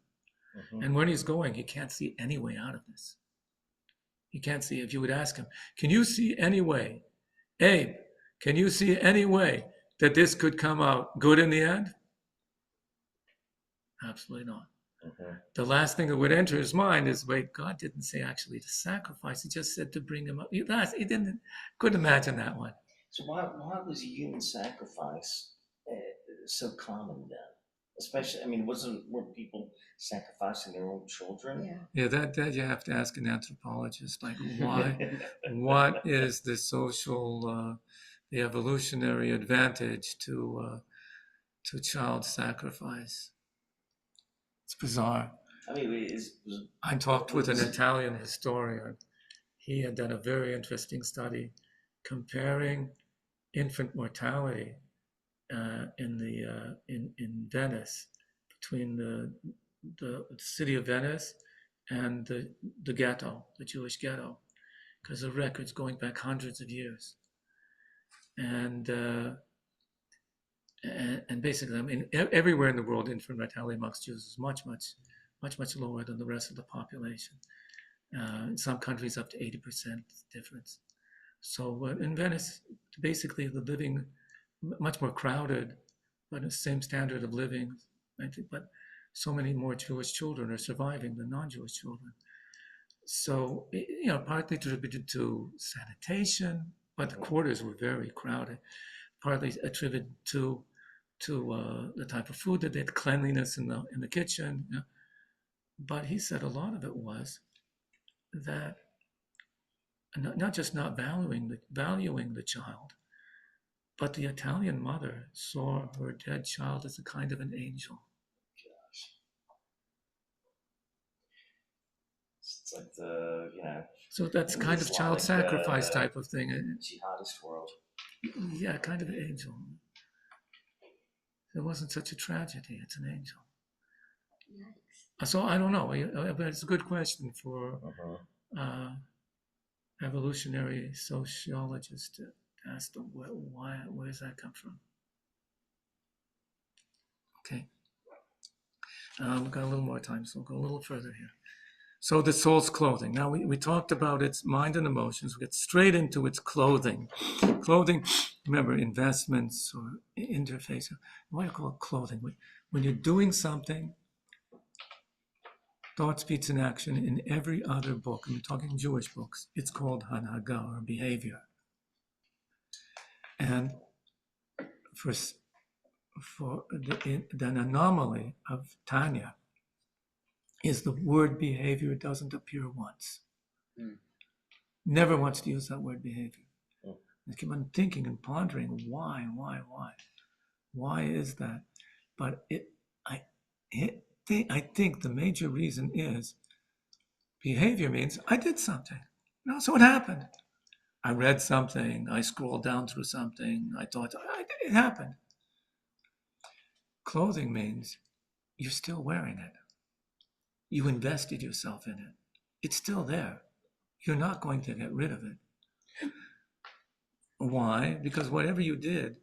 Mm-hmm. And when he's going, he can't see any way out of this. He can't see. If you would ask him, can you see any way? Abe, can you see any way that this could come out good in the end? Absolutely not. Mm-hmm. The last thing that would enter his mind is, wait, God didn't say actually to sacrifice. He just said to bring him up. He couldn't imagine that one. So why was human sacrifice so common then? Especially, weren't people sacrificing their own children? Yeah, that you have to ask an anthropologist. Like, why? What is the social, the evolutionary advantage to child sacrifice? It's bizarre. I talked with an Italian historian. He had done a very interesting study comparing infant mortality in Venice, between the city of Venice and the ghetto, the Jewish ghetto, because the records going back hundreds of years. And basically, everywhere in the world, infant mortality amongst Jews is much lower than the rest of the population. In some countries, up to 80% difference. So in Venice, basically, the living much more crowded, but the same standard of living, I think, but so many more Jewish children are surviving than non-Jewish children. So, partly attributed to sanitation, but the quarters were very crowded. Partly attributed to the type of food that they had, cleanliness in the kitchen. But he said a lot of it was that not just not valuing the child, but the Italian mother saw her dead child as a kind of an angel. It's like the, So that's in kind of child Islamic, sacrifice type of thing. jihadist world. Yeah, kind of an angel. It wasn't such a tragedy. It's an angel. Yikes. So I don't know, but it's a good question for evolutionary sociologists to ask them why, where does that come from? Okay. We've got a little more time, so we'll go a little further here. So the soul's clothing. Now we talked about its mind and emotions. We get straight into its clothing. Clothing, remember, investments or interface. Why do you call it clothing? When you're doing something, thought, speech, and action in every other book, and we're talking Jewish books, it's called hanhaga, or behavior. And for the anomaly of Tanya is the word behavior doesn't appear once. Never wants to use that word behavior. I keep on thinking and pondering why? Why is that? But I think the major reason is behavior means I did something. So it happened. I read something, I scrolled down through something, I thought, it happened. Clothing means you're still wearing it. You invested yourself in it. It's still there. You're not going to get rid of it. Why? Because whatever you did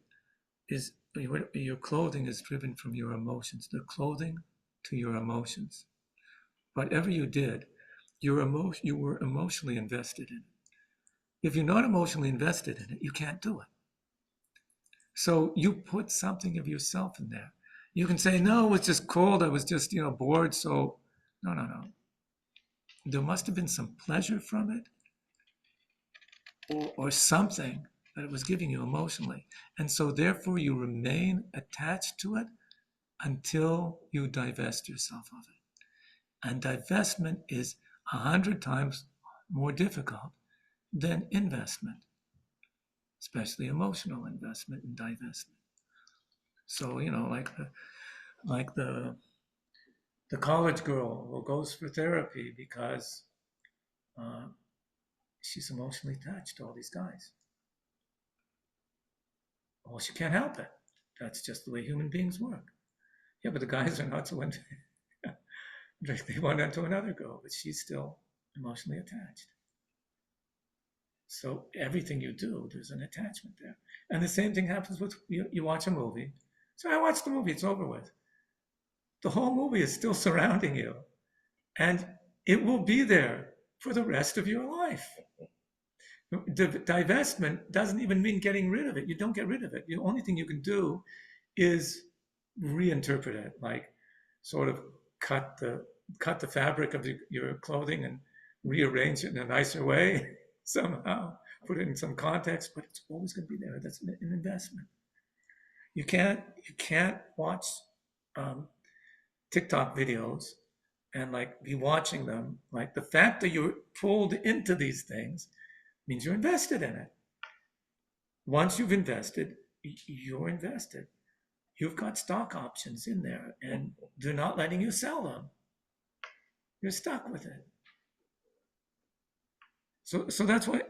is, your clothing is driven from your emotions. The clothing to your emotions. Whatever you did, you were emotionally invested in it. If you're not emotionally invested in it, you can't do it. So you put something of yourself in there. You can say, no, it was just cold. I was just, bored. So no. There must have been some pleasure from it or something that it was giving you emotionally. And so therefore you remain attached to it until you divest yourself of it. And divestment is 100 times more difficult than investment, especially emotional investment and divestment. So, like the college girl who goes for therapy because she's emotionally attached to all these guys. Well, she can't help it. That's just the way human beings work. Yeah, but the guys are not so into they want into another girl, but she's still emotionally attached. So everything you do, there's an attachment there. And the same thing happens with you watch a movie. So I watched the movie, it's over with. The whole movie is still surrounding you. And it will be there for the rest of your life. The divestment doesn't even mean getting rid of it. You don't get rid of it. The only thing you can do is reinterpret it, like sort of cut the fabric of your clothing and rearrange it in a nicer way somehow, put it in some context, but it's always going to be there. That's an investment. You can't watch TikTok videos and be watching them. Like the fact that you're pulled into these things means you're invested in it. Once you've invested, you're invested. You've got stock options in there and they're not letting you sell them. You're stuck with it. So that's why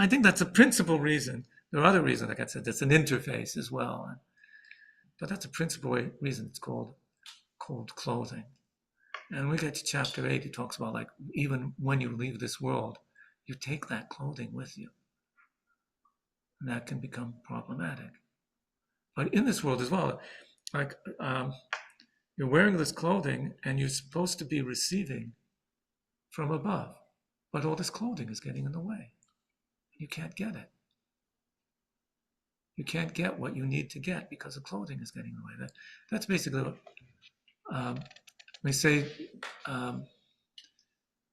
I think that's a principal reason. There are other reasons, like I said, it's an interface as well. But that's a principal reason it's called clothing. And we get to chapter 8, he talks about even when you leave this world, you take that clothing with you. And that can become problematic. But in this world as well, you're wearing this clothing and you're supposed to be receiving from above. But all this clothing is getting in the way. You can't get it. You can't get what you need to get because the clothing is getting in the way. That's basically what we say.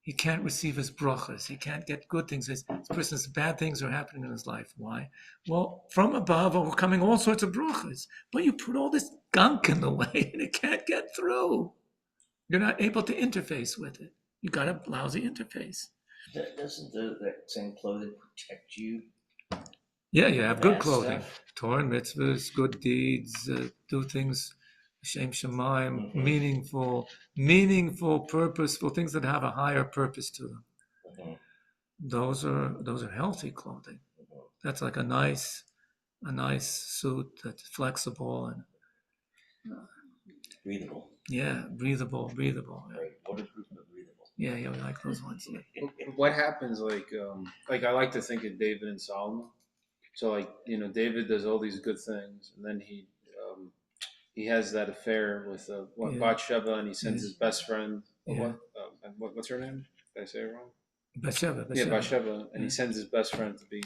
He can't receive his brachas. He can't get good things. This person's bad things are happening in his life. Why? Well, from above are coming all sorts of brachas, but you put all this gunk in the way and it can't get through. You're not able to interface with it. You got a lousy interface. Doesn't that same clothing protect you? Yeah, you have good Bad clothing. stuff? Torah and mitzvahs, good deeds, do things, Shem Shemaim, meaningful, purposeful, things that have a higher purpose to them. Mhm. Those are healthy clothing. Mhm. That's like a nice suit that's flexible and Breathable. yeah, breathable. Yeah, Right. Waterproof but breathable. yeah, we like those ones. Yeah. What happens, like I like to think of David and Solomon. So, like, David does all these good things, and then he has that affair with Yeah. Bathsheba, and he sends Yeah. his best friend. Yeah. What's her name? Did I say it wrong? Bathsheba. Yeah, Bathsheba, and Yeah. he sends his best friend to be,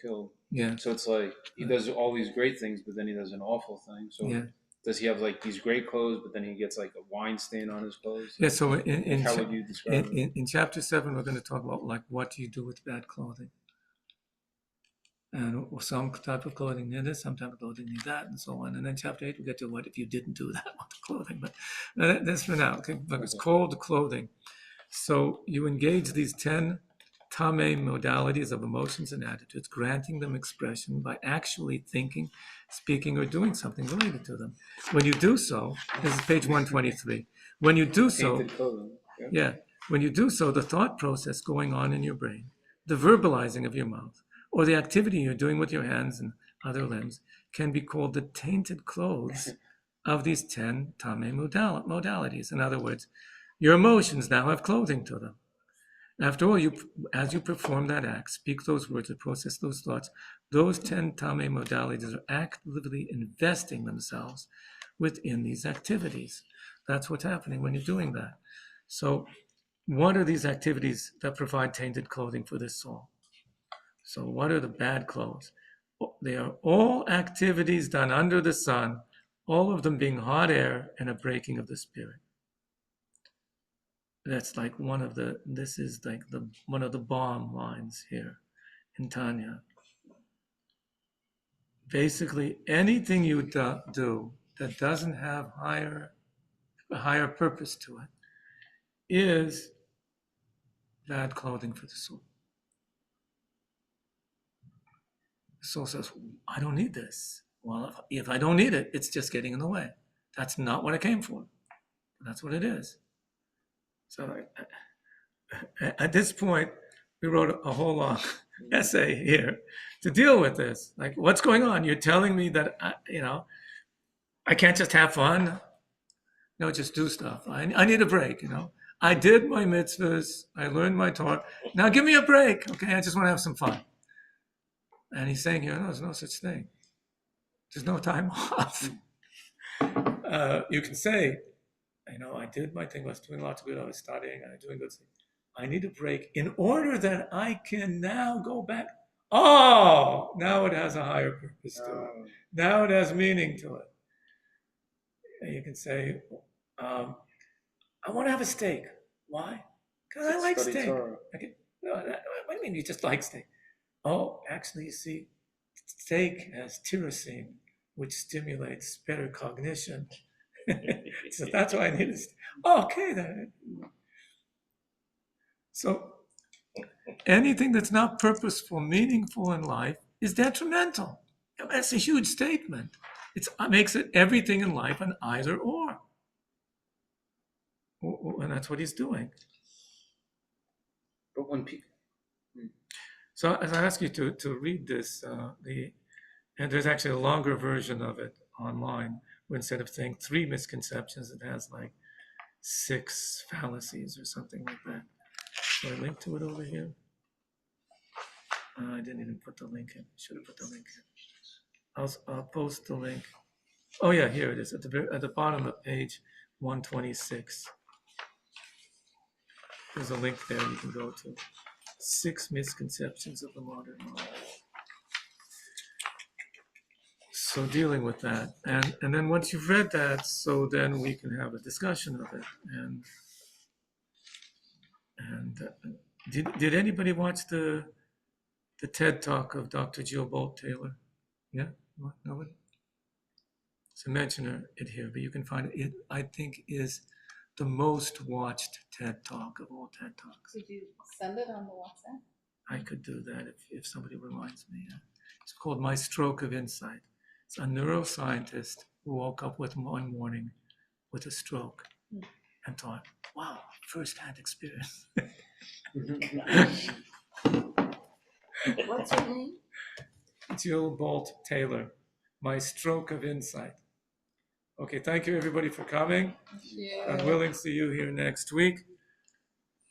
killed. Yeah. So it's like he does all these great things, but then he does an awful thing. So Yeah. does he have like these great clothes, but then he gets like a wine stain on his clothes? Yeah. So How would you describe it? in chapter 7, we're going to talk about like what do you do with bad clothing, and some type of clothing need this, some type of clothing need that, and so on. And then chapter 8, we get to what if you didn't do that with the clothing. But that's for now. Okay, but it's called clothing. So you engage these 10 tame modalities of emotions and attitudes, granting them expression by actually thinking, speaking, or doing something related to them. When you do so, this is page 123. When you do so, Painted clothing. yeah, when you do so, the thought process going on in your brain, the verbalizing of your mouth, or the activity you're doing with your hands and other limbs can be called the tainted clothes of these 10 tame modalities. In other words, your emotions now have clothing to them. After all, as you perform that act, speak those words, or process those thoughts, those 10 tame modalities are actively investing themselves within these activities. That's what's happening when you're doing that. So, what are these activities that provide tainted clothing for this soul? So, what are the bad clothes? They are all activities done under the sun, all of them being hot air and a breaking of the spirit. That's like one of the bomb lines here in Tanya. Basically, anything you do that doesn't have a higher purpose to it is bad clothing for the soul. The soul says, I don't need this. Well, if I don't need it, it's just getting in the way. That's not what I came for. That's what it is. So at this point, we wrote a whole long essay here to deal with this. Like, what's going on? You're telling me that, I can't just have fun. No, just do stuff. I need a break, I did my mitzvahs. I learned my Torah. Now give me a break, okay? I just want to have some fun. And he's saying here, no, there's no such thing. There's no time off. You can say, I did my thing. I was doing lots of good. I was studying. I was doing good things. I need a break in order that I can now go back. Oh, now it has a higher purpose to it. Now it has meaning to it. And you can say, I want to have a steak. Why? Because I like steak. Okay. No, what do you mean you just like steak? Oh, actually, you see, steak has tyrosine, which stimulates better cognition. So that's why I need a steak. Okay, then. So anything that's not purposeful, meaningful in life is detrimental. That's a huge statement. It makes it everything in life an either or. And that's what he's doing. But when people... So as I ask you to read this, and there's actually a longer version of it online, where instead of saying 3 misconceptions, it has like 6 fallacies or something like that. So I link to it over here. I didn't even put the link in. Should have put the link in. I'll post the link. Oh yeah, here it is at the bottom of page 126. There's a link there you can go to. 6 misconceptions of the modern mind. So dealing with that, and then once you've read that, so then we can have a discussion of it. And did anybody watch the TED Talk of Dr. Jill Bolt Taylor? Yeah, nobody. So mention it here, but you can find it. It I think is the most watched TED Talk of all TED Talks. Did you send it on the WhatsApp? I could do that if somebody reminds me. Yeah. It's called My Stroke of Insight. It's a neuroscientist who woke up with one morning with a stroke and thought, wow, first-hand experience. What's her name? Jill Bolt Taylor, My Stroke of Insight. Okay, thank you everybody for coming. Yeah. God willing, see you here next week.